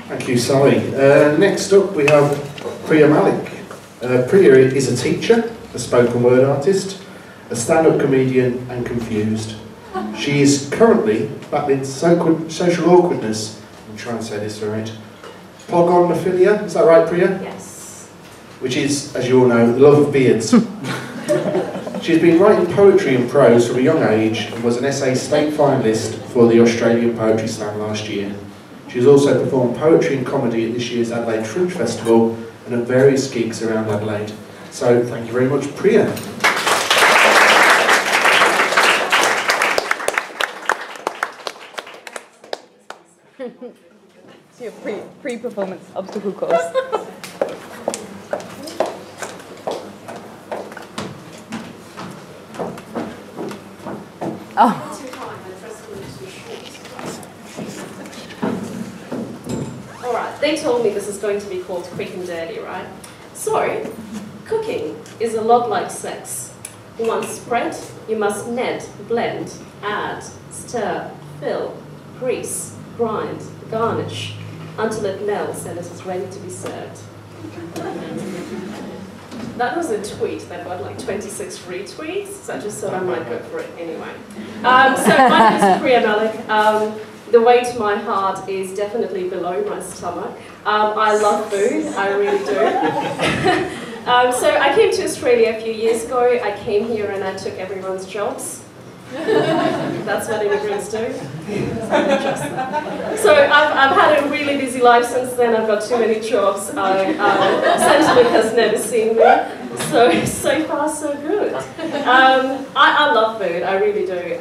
Thank you, Sally. Next up we have Priya Malik. Priya is a teacher, a spoken word artist, a stand-up comedian and confused. She is currently battling social awkwardness, I'm trying to say this right, pogonophilia, is that right, Priya? Yes. Which is, as you all know, the love of beards. She's been writing poetry and prose from a young age and was an essay state finalist for the Australian Poetry Slam last year. She has also performed poetry and comedy at this year's Adelaide Fringe Festival and at various gigs around Adelaide. So, thank you very much, Priya. So your pre-performance obstacle course. Oh. Alright, they told me this is going to be called quick and dirty, right? So, cooking is a lot like sex. Once spread, you must knead, blend, add, stir, fill, grease, grind, garnish, until it melts and it is ready to be served. That was a tweet that got like 26 retweets, so I just thought I might go for it anyway. So my name is Priya Malik. The way to my heart is definitely below my stomach. I love food, I really do. So I came to Australia a few years ago. I came here and I took everyone's jobs. That's what immigrants do. So I've had a really busy life since then. I've got too many jobs. Centrelink has never seen me. So far so good. I love food, I really do.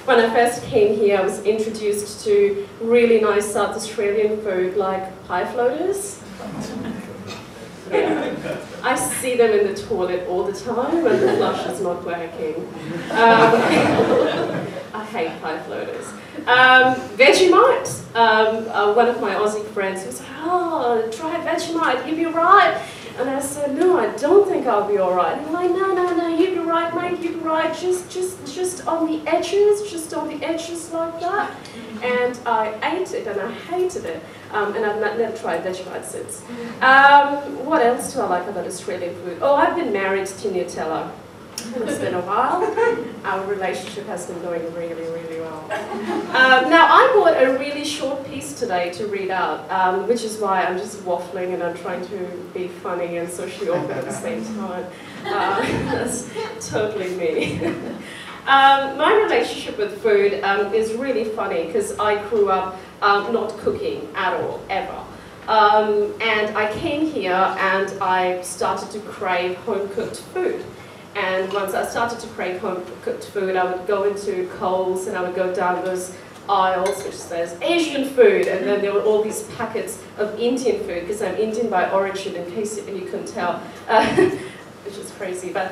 When I first came here, I was introduced to really nice South Australian food like pie floaters. Yeah. I see them in the toilet all the time and the flush is not working. I hate pie floaters. Vegemite. One of my Aussie friends was like, oh, try Vegemite, you'll be right. And I said, no, I don't think I'll be alright. And I'm like, no, you'll be right, mate, you'll be right. Just on the edges like that. And I ate it and I hated it. And I've never tried Vegemite since. What else do I like about Australian food? Oh, I've been married to Nutella. It's been a while. Our relationship has been going really, really well. Now, I bought a really short piece today to read out, which is why I'm just waffling and I'm trying to be funny and socially awkward at the same time. That's totally me. My relationship with food is really funny because I grew up not cooking at all, ever. And I came here and I started to crave home-cooked food. And once I started to crave home-cooked food, I would go into Coles and I would go down those aisles, which says Asian food, and then there were all these packets of Indian food, because I'm Indian by origin, in case you couldn't tell. Which is crazy, but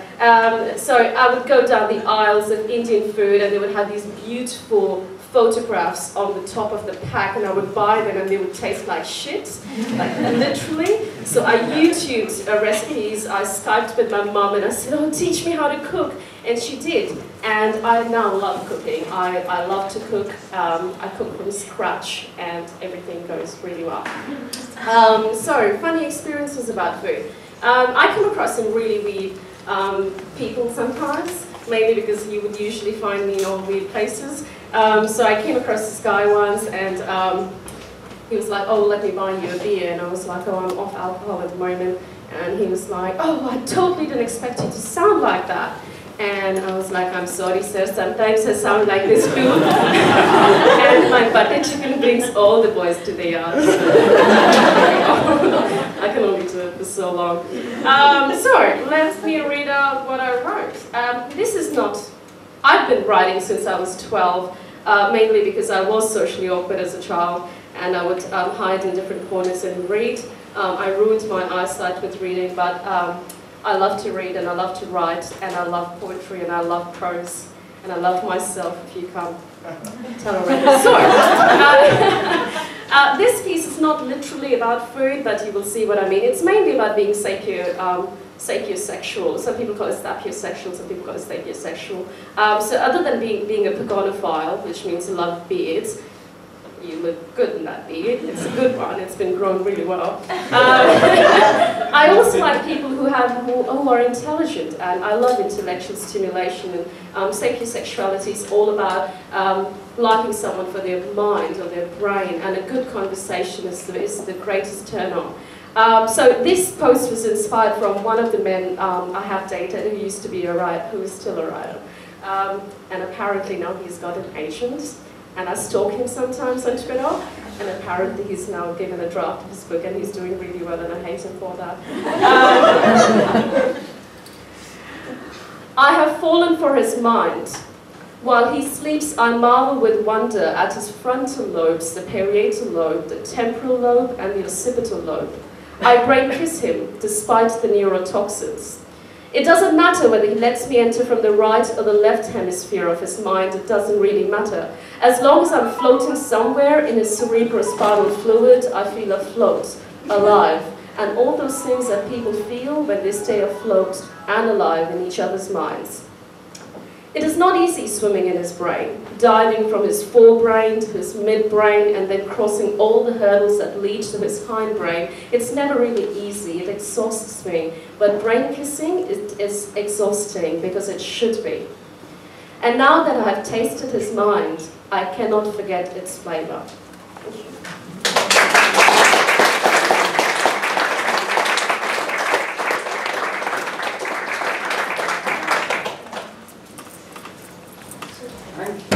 so I would go down the aisles of Indian food and they would have these beautiful photographs on the top of the pack and I would buy them and they would taste like shit, like literally. So I YouTubed recipes, I Skyped with my mum and I said, oh, teach me how to cook, and she did. And I now love cooking. I love to cook. I cook from scratch and everything goes really well. So, funny experiences about food. I come across some really weird people sometimes, mainly because you would usually find me in all weird places. So I came across this guy once and he was like, oh, let me buy you a beer. And I was like, oh, I'm off alcohol at the moment. And he was like, oh, I totally didn't expect you to sound like that. And I was like, I'm sorry, sir, sometimes I sound like this too. And my butter chicken brings all the boys to the yard. I can only do it for so long. So, let me read out what I wrote. This is not... I've been writing since I was 12, mainly because I was socially awkward as a child, and I would hide in different corners and read. I ruined my eyesight with reading, but I love to read and I love to write and I love poetry and I love prose and I love myself, if you can't tell already. So, this piece is not literally about food, but you will see what I mean. It's mainly about being sapiosexual. Some people call it sapiosexual, some people call it sapiosexual. So other than being a pagonophile, which means I love beards, you look good in that beard. It's a good one. It's been grown really well. I also like people who are intelligent, and I love intellectual stimulation. And sapiosexuality is all about liking someone for their mind or their brain, and a good conversation is the greatest turn on. So this post was inspired from one of the men I have dated who used to be a writer, who is still a writer. And apparently now he's got an agent, and I stalk him sometimes on Twitter, and apparently he's now given a draft of his book and he's doing really well, and I hate him for that. I have fallen for his mind. While he sleeps, I marvel with wonder at his frontal lobes, the parietal lobe, the temporal lobe, and the occipital lobe. I brain kiss him, despite the neurotoxins. It doesn't matter whether he lets me enter from the right or the left hemisphere of his mind, it doesn't really matter. As long as I'm floating somewhere in his cerebrospinal fluid, I feel afloat, alive, and all those things that people feel when they stay afloat and alive in each other's minds. It is not easy swimming in his brain, diving from his forebrain to his midbrain and then crossing all the hurdles that lead to his hindbrain. It's never really easy, it exhausts me. But brain kissing is exhausting because it should be. And now that I have tasted his mind, I cannot forget its flavor. Thank you. Thank you.